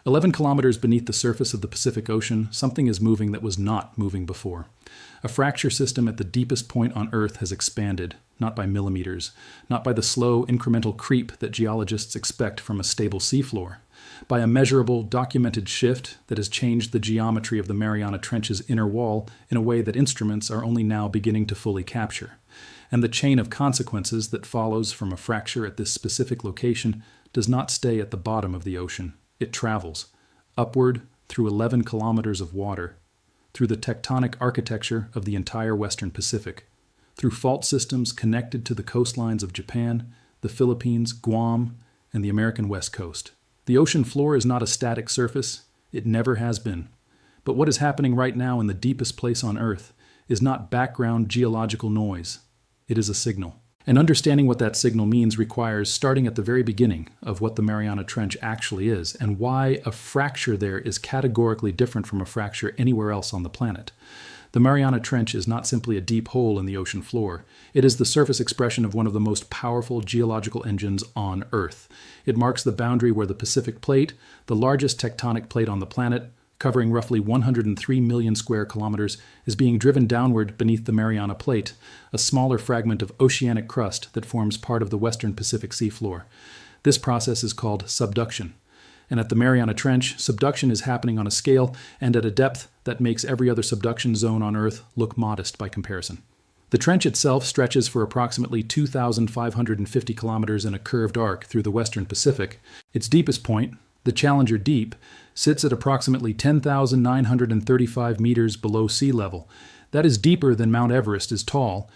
11 kilometers beneath the surface of the Pacific Ocean, something is moving that was not moving before. A fracture system at the deepest point on Earth has expanded, not by millimeters, not by the slow incremental creep that geologists expect from a stable seafloor, by a measurable, documented shift that has changed the geometry of the Mariana Trench's inner wall in a way that instruments are only now beginning to fully capture. And the chain of consequences that follows from a fracture at this specific location does not stay at the bottom of the ocean. It travels upward through 11 kilometers of water, through the tectonic architecture of the entire Western Pacific, through fault systems connected to the coastlines of Japan, the Philippines, Guam, and the American West Coast. The ocean floor is not a static surface. It never has been. But what is happening right now in the deepest place on Earth is not background geological noise. It is a signal. And understanding what that signal means requires starting at the very beginning of what the Mariana Trench actually is and why a fracture there is categorically different from a fracture anywhere else on the planet. The Mariana Trench is not simply a deep hole in the ocean floor. It is the surface expression of one of the most powerful geological engines on Earth. It marks the boundary where the Pacific Plate, the largest tectonic plate on the planet, covering roughly 103 million square kilometers, is being driven downward beneath the Mariana Plate, a smaller fragment of oceanic crust that forms part of the western Pacific seafloor. This process is called subduction. And at the Mariana Trench, subduction is happening on a scale and at a depth that makes every other subduction zone on Earth look modest by comparison. The trench itself stretches for approximately 2,550 kilometers in a curved arc through the western Pacific. Its deepest point, the Challenger Deep, sits at approximately 10,935 meters below sea level. That is deeper than Mount Everest is tall.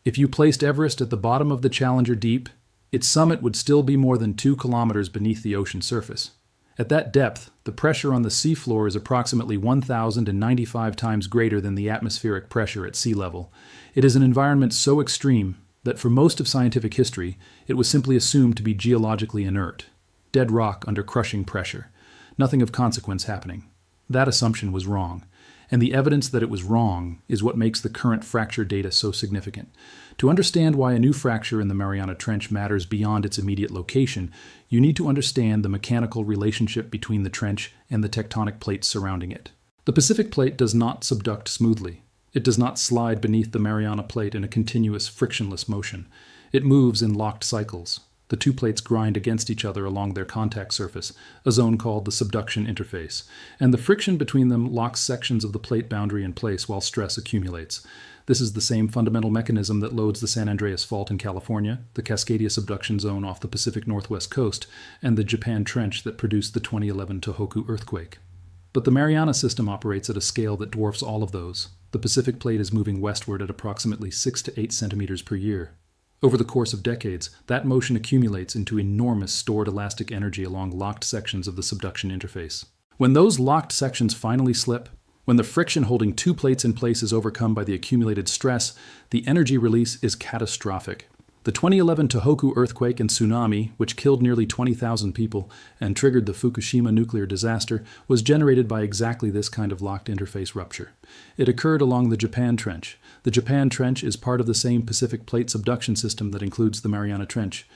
If you placed Everest at the bottom of the Challenger Deep, its summit would still be more than 2 kilometers beneath the ocean surface. At that depth, the pressure on the seafloor is approximately 1,095 times greater than the atmospheric pressure at sea level. It is an environment so extreme that for most of scientific history, it was simply assumed to be geologically inert. Dead rock under crushing pressure. Nothing of consequence happening. That assumption was wrong, and the evidence that it was wrong is what makes the current fracture data so significant. To understand why a new fracture in the Mariana Trench matters beyond its immediate location, you need to understand the mechanical relationship between the trench and the tectonic plates surrounding it. The Pacific Plate does not subduct smoothly. It does not slide beneath the Mariana Plate in a continuous, frictionless motion. It moves in locked cycles. The two plates grind against each other along their contact surface, a zone called the subduction interface, and the friction between them locks sections of the plate boundary in place while stress accumulates. This is the same fundamental mechanism that loads the San Andreas Fault in California, the Cascadia subduction zone off the Pacific Northwest coast, and the Japan Trench that produced the 2011 Tohoku earthquake. But the Mariana system operates at a scale that dwarfs all of those. The Pacific Plate is moving westward at approximately 6 to 8 centimeters per year. Over the course of decades, that motion accumulates into enormous stored elastic energy along locked sections of the subduction interface. When those locked sections finally slip, when the friction holding two plates in place is overcome by the accumulated stress, the energy release is catastrophic. The 2011 Tohoku earthquake and tsunami, which killed nearly 20,000 people and triggered the Fukushima nuclear disaster, was generated by exactly this kind of locked interface rupture. It occurred along the Japan Trench. The Japan Trench is part of the same Pacific Plate subduction system that includes the Mariana Trench.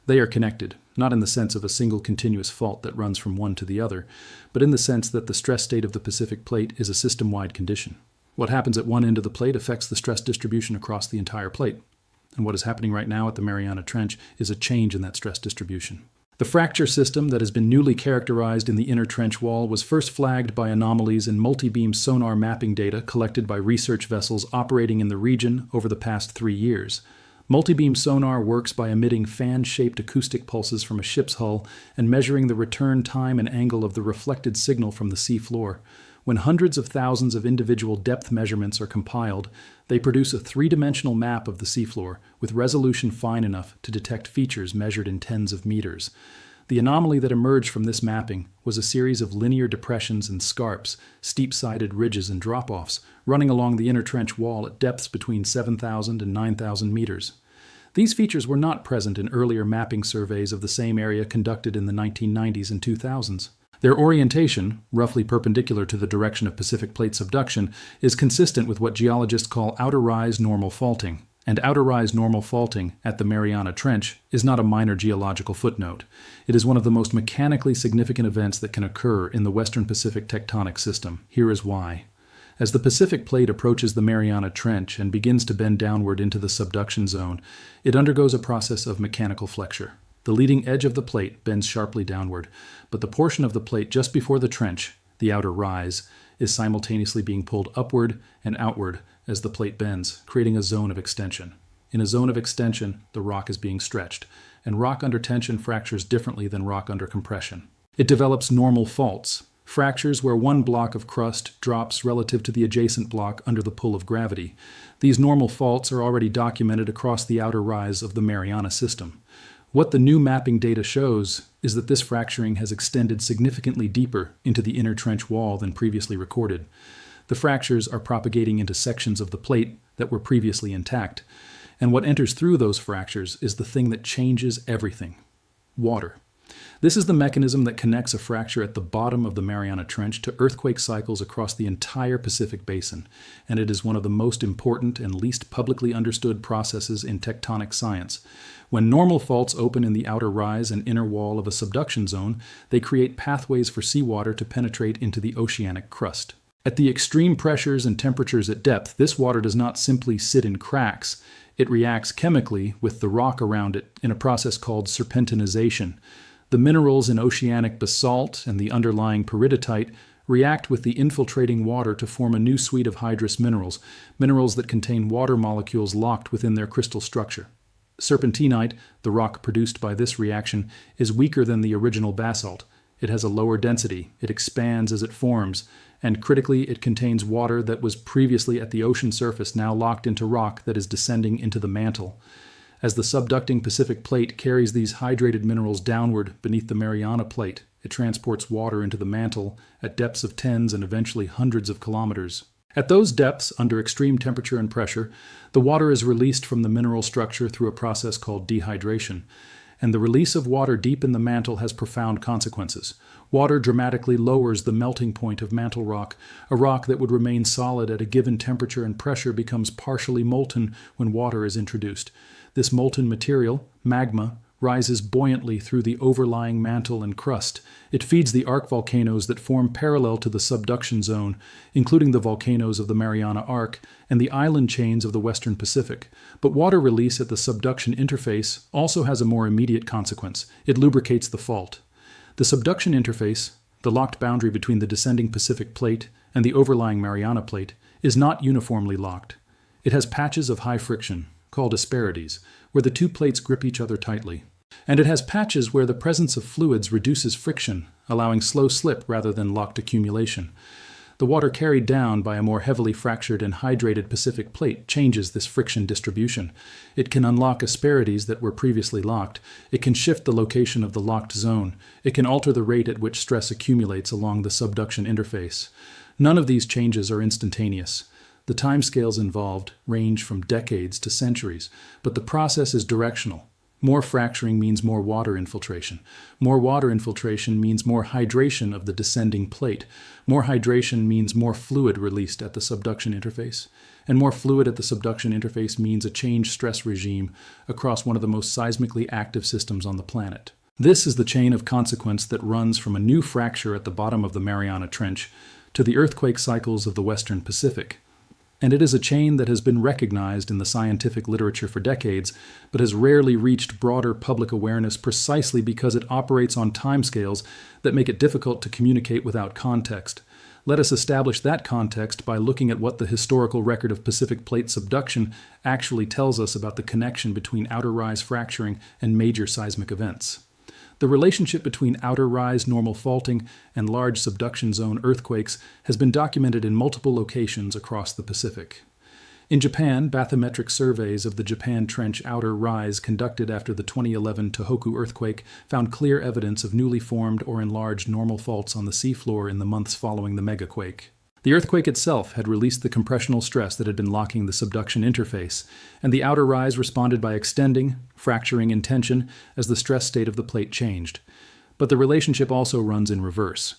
They are connected, not in the sense of a single continuous fault that runs from one to the other, but in the sense that the stress state of the Pacific Plate is a system-wide condition. What happens at one end of the plate affects the stress distribution across the entire plate. And what is happening right now at the Mariana Trench is a change in that stress distribution. The fracture system that has been newly characterized in the inner trench wall was first flagged by anomalies in multibeam sonar mapping data collected by research vessels operating in the region over the past 3 years. Multibeam sonar works by emitting fan-shaped acoustic pulses from a ship's hull and measuring the return time and angle of the reflected signal from the sea floor. When hundreds of thousands of individual depth measurements are compiled, they produce a three-dimensional map of the seafloor with resolution fine enough to detect features measured in tens of meters. The anomaly that emerged from this mapping was a series of linear depressions and scarps, steep-sided ridges and drop-offs, running along the inner trench wall at depths between 7,000 and 9,000 meters. These features were not present in earlier mapping surveys of the same area conducted in the 1990s and 2000s. Their orientation, roughly perpendicular to the direction of Pacific Plate subduction, is consistent with what geologists call outer rise normal faulting, And outer rise normal faulting at the Mariana Trench is not a minor geological footnote. It is one of the most mechanically significant events that can occur in the Western Pacific tectonic system. Here is why. As the Pacific Plate approaches the Mariana Trench and begins to bend downward into the subduction zone, it undergoes a process of mechanical flexure. The leading edge of the plate bends sharply downward, but the portion of the plate just before the trench, the outer rise, is simultaneously being pulled upward and outward as the plate bends, creating a zone of extension. In a zone of extension, the rock is being stretched, and rock under tension fractures differently than rock under compression. It develops normal faults, fractures where one block of crust drops relative to the adjacent block under the pull of gravity. These normal faults are already documented across the outer rise of the Mariana system. What the new mapping data shows is that this fracturing has extended significantly deeper into the inner trench wall than previously recorded. The fractures are propagating into sections of the plate that were previously intact, and what enters through those fractures is the thing that changes everything: water. This is the mechanism that connects a fracture at the bottom of the Mariana Trench to earthquake cycles across the entire Pacific Basin, and it is one of the most important and least publicly understood processes in tectonic science. When normal faults open in the outer rise and inner wall of a subduction zone, they create pathways for seawater to penetrate into the oceanic crust. At the extreme pressures and temperatures at depth, this water does not simply sit in cracks. It reacts chemically with the rock around it in a process called serpentinization. The minerals in oceanic basalt and the underlying peridotite react with the infiltrating water to form a new suite of hydrous minerals, minerals that contain water molecules locked within their crystal structure. Serpentinite, the rock produced by this reaction, is weaker than the original basalt. It has a lower density, it expands as it forms, and critically it contains water that was previously at the ocean surface now locked into rock that is descending into the mantle. As the subducting Pacific Plate carries these hydrated minerals downward beneath the Mariana Plate, it transports water into the mantle at depths of tens and eventually hundreds of kilometers. At those depths, under extreme temperature and pressure, the water is released from the mineral structure through a process called dehydration. And the release of water deep in the mantle has profound consequences. Water dramatically lowers the melting point of mantle rock. A rock that would remain solid at a given temperature and pressure becomes partially molten when water is introduced. This molten material, magma, rises buoyantly through the overlying mantle and crust. It feeds the arc volcanoes that form parallel to the subduction zone, including the volcanoes of the Mariana Arc and the island chains of the Western Pacific. But water release at the subduction interface also has a more immediate consequence. It lubricates the fault. The subduction interface, the locked boundary between the descending Pacific Plate and the overlying Mariana Plate, is not uniformly locked. It has patches of high friction, called asperities, where the two plates grip each other tightly. And it has patches where the presence of fluids reduces friction, allowing slow slip rather than locked accumulation. The water carried down by a more heavily fractured and hydrated Pacific Plate changes this friction distribution. It can unlock asperities that were previously locked. It can shift the location of the locked zone. It can alter the rate at which stress accumulates along the subduction interface. None of these changes are instantaneous. The timescales involved range from decades to centuries, but the process is directional. More fracturing means more water infiltration. More water infiltration means more hydration of the descending plate. More hydration means more fluid released at the subduction interface. And more fluid at the subduction interface means a changed stress regime across one of the most seismically active systems on the planet. This is the chain of consequence that runs from a new fracture at the bottom of the Mariana Trench to the earthquake cycles of the Western Pacific. And it is a chain that has been recognized in the scientific literature for decades, but has rarely reached broader public awareness precisely because it operates on timescales that make it difficult to communicate without context. Let us establish that context by looking at what the historical record of Pacific Plate subduction actually tells us about the connection between outer rise fracturing and major seismic events. The relationship between outer rise normal faulting and large subduction zone earthquakes has been documented in multiple locations across the Pacific. In Japan, bathymetric surveys of the Japan Trench outer rise conducted after the 2011 Tohoku earthquake found clear evidence of newly formed or enlarged normal faults on the seafloor in the months following the megaquake. The earthquake itself had released the compressional stress that had been locking the subduction interface, and the outer rise responded by extending, fracturing in tension as the stress state of the plate changed. But the relationship also runs in reverse.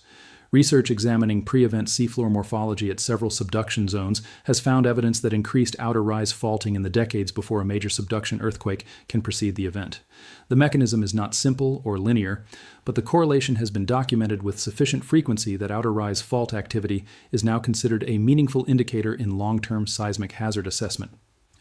Research examining pre-event seafloor morphology at several subduction zones has found evidence that increased outer rise faulting in the decades before a major subduction earthquake can precede the event. The mechanism is not simple or linear, but the correlation has been documented with sufficient frequency that outer rise fault activity is now considered a meaningful indicator in long-term seismic hazard assessment.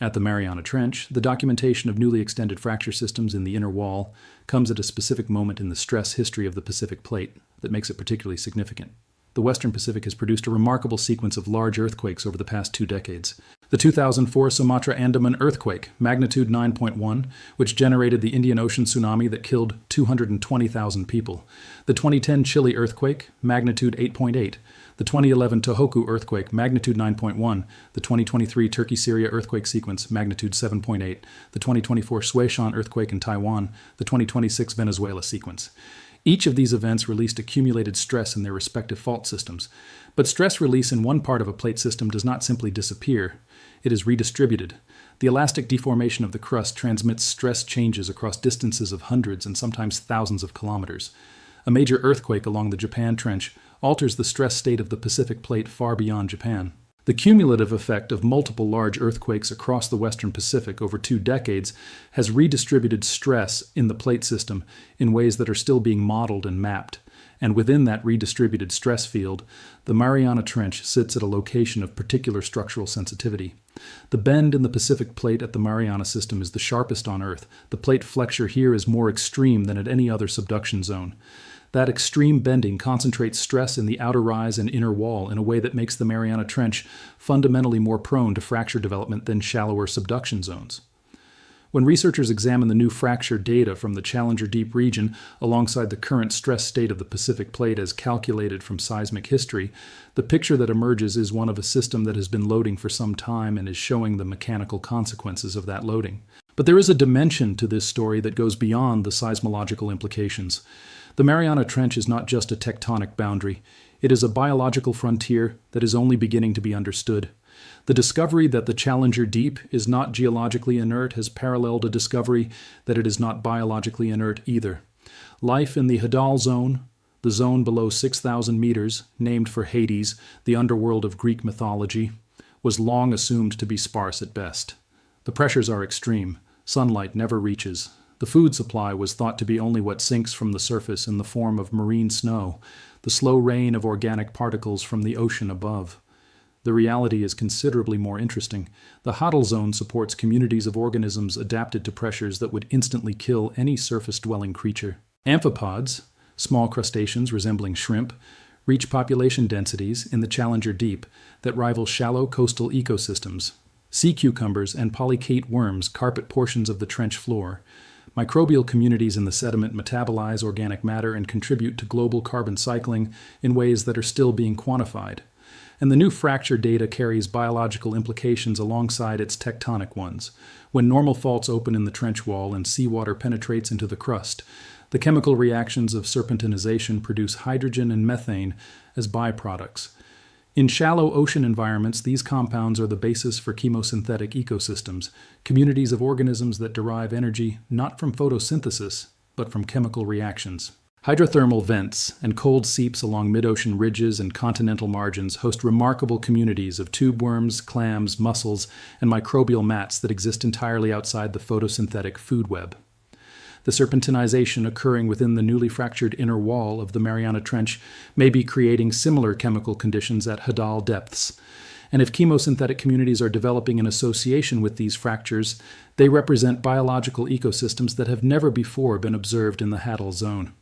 At the Mariana Trench, the documentation of newly extended fracture systems in the inner wall comes at a specific moment in the stress history of the Pacific Plate that makes it particularly significant. The Western Pacific has produced a remarkable sequence of large earthquakes over the past 2 decades. The 2004 Sumatra Andaman earthquake, magnitude 9.1, which generated the Indian Ocean tsunami that killed 220,000 people. The 2010 Chile earthquake, magnitude 8.8. The 2011 Tohoku earthquake, magnitude 9.1. The 2023 Turkey-Syria earthquake sequence, magnitude 7.8. The 2024 Suishan earthquake in Taiwan. The 2026 Venezuela sequence. Each of these events released accumulated stress in their respective fault systems. But stress release in one part of a plate system does not simply disappear. It is redistributed. The elastic deformation of the crust transmits stress changes across distances of hundreds and sometimes thousands of kilometers. A major earthquake along the Japan Trench alters the stress state of the Pacific Plate far beyond Japan. The cumulative effect of multiple large earthquakes across the Western Pacific over 2 decades has redistributed stress in the plate system in ways that are still being modeled and mapped. And within that redistributed stress field, the Mariana Trench sits at a location of particular structural sensitivity. The bend in the Pacific Plate at the Mariana system is the sharpest on Earth. The plate flexure here is more extreme than at any other subduction zone. That extreme bending concentrates stress in the outer rise and inner wall in a way that makes the Mariana Trench fundamentally more prone to fracture development than shallower subduction zones. When researchers examine the new fracture data from the Challenger Deep region alongside the current stress state of the Pacific Plate as calculated from seismic history, the picture that emerges is one of a system that has been loading for some time and is showing the mechanical consequences of that loading. But there is a dimension to this story that goes beyond the seismological implications. The Mariana Trench is not just a tectonic boundary. It is a biological frontier that is only beginning to be understood. The discovery that the Challenger Deep is not geologically inert has paralleled a discovery that it is not biologically inert either. Life in the hadal zone, the zone below 6,000 meters, named for Hades, the underworld of Greek mythology, was long assumed to be sparse at best. The pressures are extreme. Sunlight never reaches. The food supply was thought to be only what sinks from the surface in the form of marine snow, the slow rain of organic particles from the ocean above. The reality is considerably more interesting. The hadal zone supports communities of organisms adapted to pressures that would instantly kill any surface-dwelling creature. Amphipods, small crustaceans resembling shrimp, reach population densities in the Challenger Deep that rival shallow coastal ecosystems. Sea cucumbers and polychaete worms carpet portions of the trench floor. Microbial communities in the sediment metabolize organic matter and contribute to global carbon cycling in ways that are still being quantified. And the new fracture data carries biological implications alongside its tectonic ones. When normal faults open in the trench wall and seawater penetrates into the crust, the chemical reactions of serpentinization produce hydrogen and methane as byproducts. In shallow ocean environments, these compounds are the basis for chemosynthetic ecosystems, communities of organisms that derive energy not from photosynthesis, but from chemical reactions. Hydrothermal vents and cold seeps along mid-ocean ridges and continental margins host remarkable communities of tube worms, clams, mussels, and microbial mats that exist entirely outside the photosynthetic food web. The serpentinization occurring within the newly fractured inner wall of the Mariana Trench may be creating similar chemical conditions at hadal depths. And if chemosynthetic communities are developing in association with these fractures, they represent biological ecosystems that have never before been observed in the hadal zone.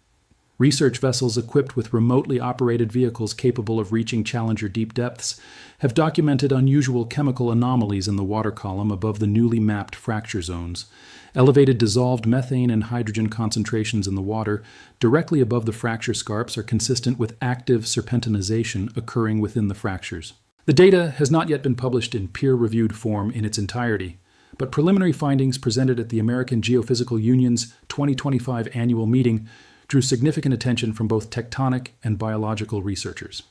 Research vessels equipped with remotely operated vehicles capable of reaching Challenger Deep depths have documented unusual chemical anomalies in the water column above the newly mapped fracture zones. Elevated dissolved methane and hydrogen concentrations in the water directly above the fracture scarps are consistent with active serpentinization occurring within the fractures. The data has not yet been published in peer-reviewed form in its entirety, but preliminary findings presented at the American Geophysical Union's 2025 annual meeting drew significant attention from both tectonic and biological researchers.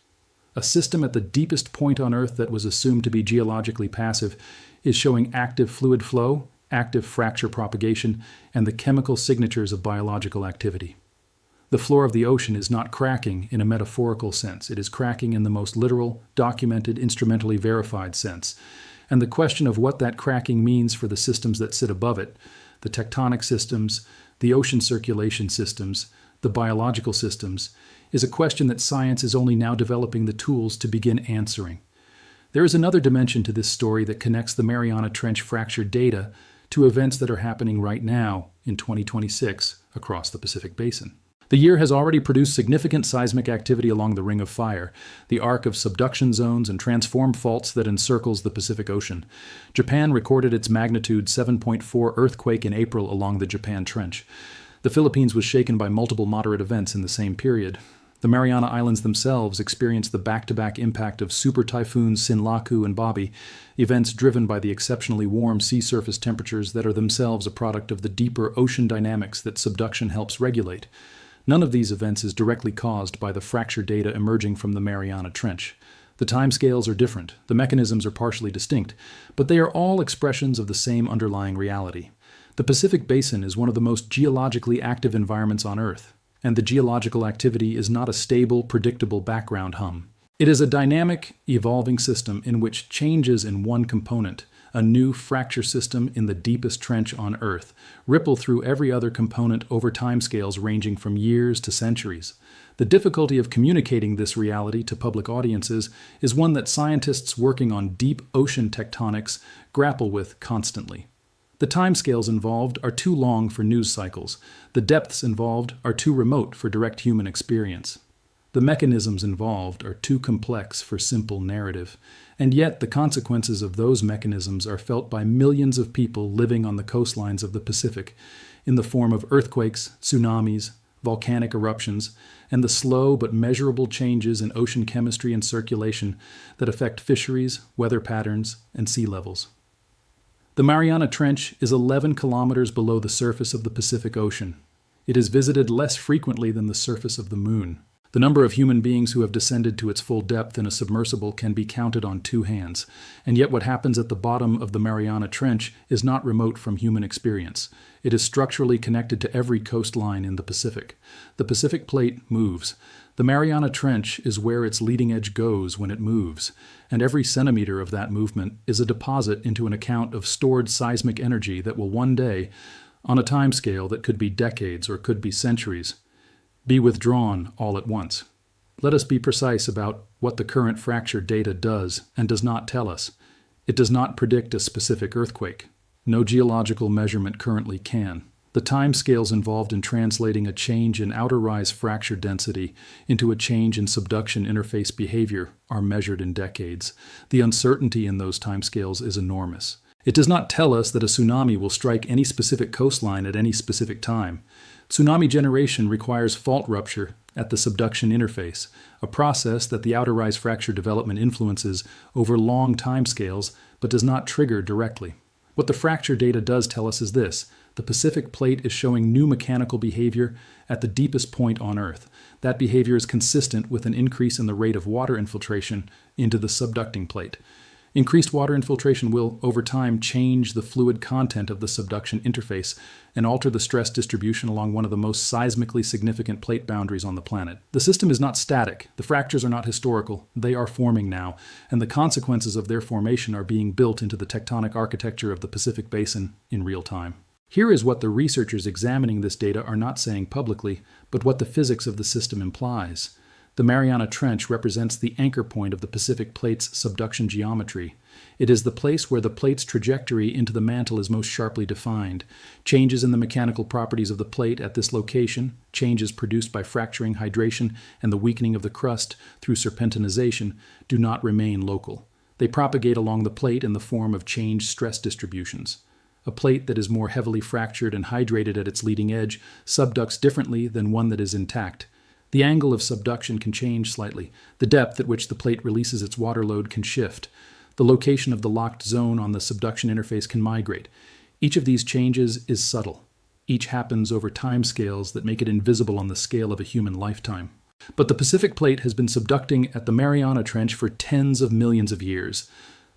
A system at the deepest point on Earth that was assumed to be geologically passive is showing active fluid flow, active fracture propagation, and the chemical signatures of biological activity. The floor of the ocean is not cracking in a metaphorical sense. It is cracking in the most literal, documented, instrumentally verified sense. And the question of what that cracking means for the systems that sit above it, the tectonic systems, the ocean circulation systems, the biological systems, is a question that science is only now developing the tools to begin answering. There is another dimension to this story that connects the Mariana Trench fracture data to events that are happening right now in 2026 across the Pacific Basin. The year has already produced significant seismic activity along the Ring of Fire, the arc of subduction zones and transform faults that encircles the Pacific Ocean. Japan recorded its magnitude 7.4 earthquake in April along the Japan Trench. The Philippines was shaken by multiple moderate events in the same period. The Mariana Islands themselves experienced the back-to-back impact of super typhoons Sinlaku and Bobby, events driven by the exceptionally warm sea surface temperatures that are themselves a product of the deeper ocean dynamics that subduction helps regulate. None of these events is directly caused by the fracture data emerging from the Mariana Trench. The timescales are different, the mechanisms are partially distinct, but they are all expressions of the same underlying reality. The Pacific Basin is one of the most geologically active environments on Earth, and the geological activity is not a stable, predictable background hum. It is a dynamic, evolving system in which changes in one component, a new fracture system in the deepest trench on Earth, ripple through every other component over timescales ranging from years to centuries. The difficulty of communicating this reality to public audiences is one that scientists working on deep ocean tectonics grapple with constantly. The timescales involved are too long for news cycles. The depths involved are too remote for direct human experience. The mechanisms involved are too complex for simple narrative, and yet the consequences of those mechanisms are felt by millions of people living on the coastlines of the Pacific in the form of earthquakes, tsunamis, volcanic eruptions, and the slow but measurable changes in ocean chemistry and circulation that affect fisheries, weather patterns, and sea levels. The Mariana Trench is 11 kilometers below the surface of the Pacific Ocean. It is visited less frequently than the surface of the Moon. The number of human beings who have descended to its full depth in a submersible can be counted on two hands, and yet what happens at the bottom of the Mariana Trench is not remote from human experience. It is structurally connected to every coastline in the Pacific. The Pacific Plate moves. The Mariana Trench is where its leading edge goes when it moves, and every centimeter of that movement is a deposit into an account of stored seismic energy that will one day, on a timescale that could be decades or could be centuries, be withdrawn all at once. Let us be precise about what the current fracture data does and does not tell us. It does not predict a specific earthquake. No geological measurement currently can. The timescales involved in translating a change in outer rise fracture density into a change in subduction interface behavior are measured in decades. The uncertainty in those timescales is enormous. It does not tell us that a tsunami will strike any specific coastline at any specific time. Tsunami generation requires fault rupture at the subduction interface, a process that the outer rise fracture development influences over long timescales but does not trigger directly. What the fracture data does tell us is this: the Pacific Plate is showing new mechanical behavior at the deepest point on Earth. That behavior is consistent with an increase in the rate of water infiltration into the subducting plate. Increased water infiltration will, over time, change the fluid content of the subduction interface and alter the stress distribution along one of the most seismically significant plate boundaries on the planet. The system is not static. The fractures are not historical. They are forming now, and the consequences of their formation are being built into the tectonic architecture of the Pacific Basin in real time. Here is what the researchers examining this data are not saying publicly, but what the physics of the system implies. The Mariana Trench represents the anchor point of the Pacific Plate's subduction geometry. It is the place where the plate's trajectory into the mantle is most sharply defined. Changes in the mechanical properties of the plate at this location, changes produced by fracturing, hydration, and the weakening of the crust through serpentinization, do not remain local. They propagate along the plate in the form of changed stress distributions. A plate that is more heavily fractured and hydrated at its leading edge subducts differently than one that is intact. The angle of subduction can change slightly. The depth at which the plate releases its water load can shift. The location of the locked zone on the subduction interface can migrate. Each of these changes is subtle. Each happens over timescales that make it invisible on the scale of a human lifetime. But the Pacific Plate has been subducting at the Mariana Trench for tens of millions of years.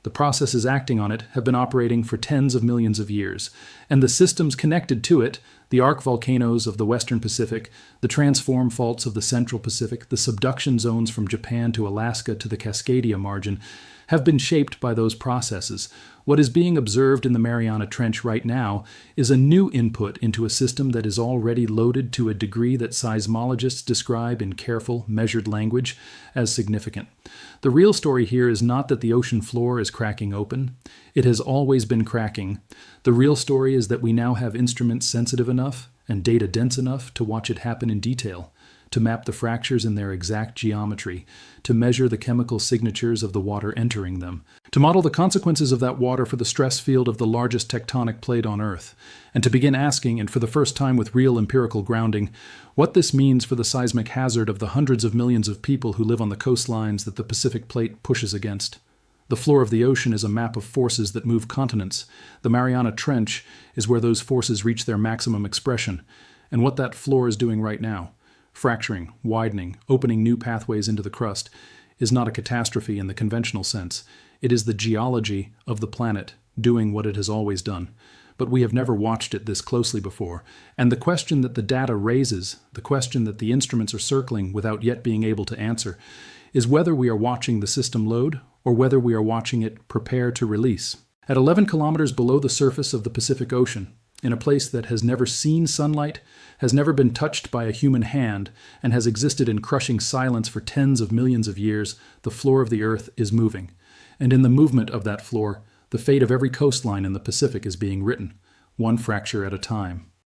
The processes acting on it have been operating for tens of millions of years, and the systems connected to it, the arc volcanoes of the western Pacific, the transform faults of the central Pacific, the subduction zones from Japan to Alaska to the Cascadia margin, have been shaped by those processes. What is being observed in the Mariana Trench right now is a new input into a system that is already loaded to a degree that seismologists describe in careful, measured language as significant. The real story here is not that the ocean floor is cracking open. It has always been cracking. The real story is that we now have instruments sensitive enough and data dense enough to watch it happen in detail, to map the fractures in their exact geometry, to measure the chemical signatures of the water entering them, to model the consequences of that water for the stress field of the largest tectonic plate on Earth, and to begin asking, and for the first time with real empirical grounding, what this means for the seismic hazard of the hundreds of millions of people who live on the coastlines that the Pacific plate pushes against. The floor of the ocean is a map of forces that move continents. The Mariana Trench is where those forces reach their maximum expression, and what that floor is doing right now, fracturing, widening, opening new pathways into the crust, is not a catastrophe in the conventional sense. It is the geology of the planet doing what it has always done. But we have never watched it this closely before, and the question that the data raises, the question that the instruments are circling without yet being able to answer, is whether we are watching the system load or whether we are watching it prepare to release. At 11 kilometers below the surface of the Pacific Ocean, in a place that has never seen sunlight, has never been touched by a human hand, and has existed in crushing silence for tens of millions of years, the floor of the Earth is moving. And in the movement of that floor, the fate of every coastline in the Pacific is being written, one fracture at a time.